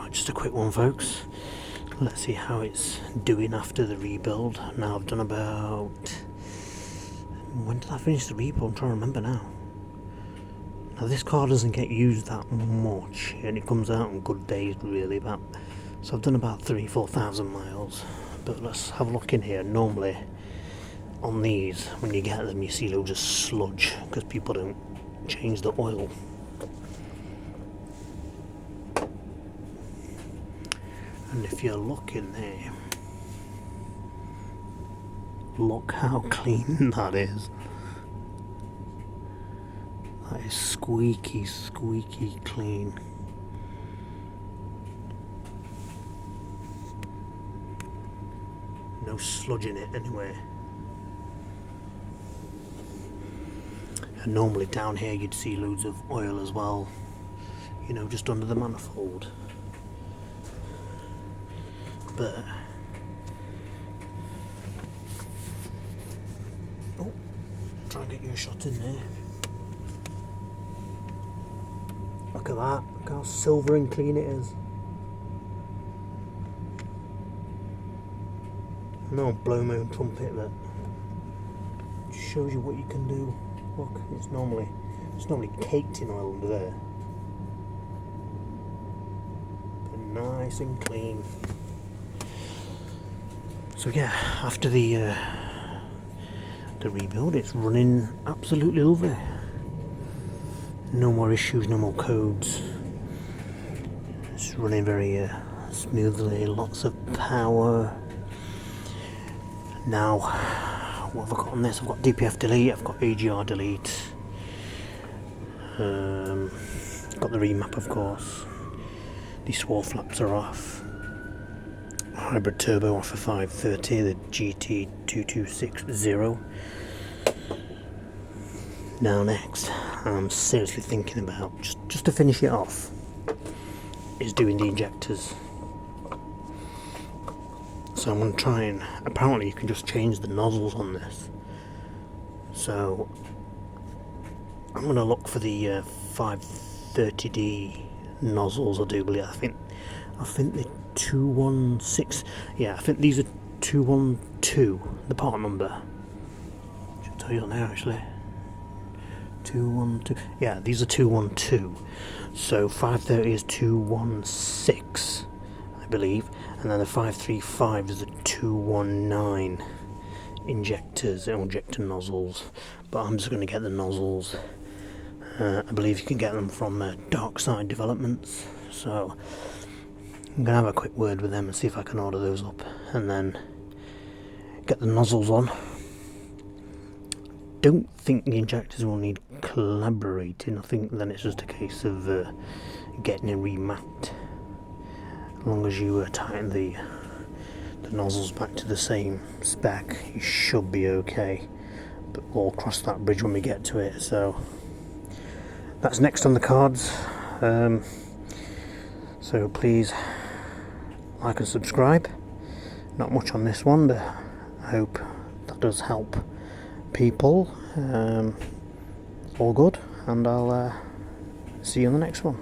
Right, just a quick one, folks. Let's see how it's doing after the rebuild. Now I've done about... When did I finish the rebuild? I'm trying to remember now. Now this car doesn't get used that much, and it comes out on good days really. So I've done about 3,000-4,000 miles. But let's have a look in here. Normally on these, when you get them, you see loads of sludge because people don't change the oil. And if you look in there, look how clean that is. That is squeaky, squeaky clean. No sludge in it anyway. And normally down here you'd see loads of oil as well, you know, just under the manifold. But oh, try and get you a shot in there. Look at that, look how silver and clean it is. No, blow my own trumpet, but it shows you what you can do. Look, it's normally caked in oil under there, but nice and clean. So yeah, after the rebuild, it's running absolutely lovely. No more issues, no more codes. It's running very smoothly. Lots of power. Now, what have I got on this? I've got DPF delete. I've got AGR delete. Got the remap, of course. The swirl flaps are off. Hybrid turbo off for 530, the GT2260. Now next, I'm seriously thinking about, just to finish it off, is doing the injectors. So I'm going to try and, apparently you can just change the nozzles on this. So I'm going to look for the 530D nozzles, I do believe. I think the 216, yeah, I think these are 212, the part number. I should tell you on there actually. 212, yeah, these are 212. So 530 is 216, I believe, and then the 535 is the 219 injectors, injector nozzles. But I'm just going to get the nozzles. I believe you can get them from Dark Side Developments. So I'm going to have a quick word with them and see if I can order those up, and then get the nozzles on. Don't think the injectors will need collaborating. I think then it's just a case of getting it remapped. As long as you tighten the nozzles back to the same spec, you should be okay. But we'll cross that bridge when we get to it. So that's next on the cards. So please like and subscribe. Not much on this one, but I hope that does help people. All good, and I'll see you on the next one.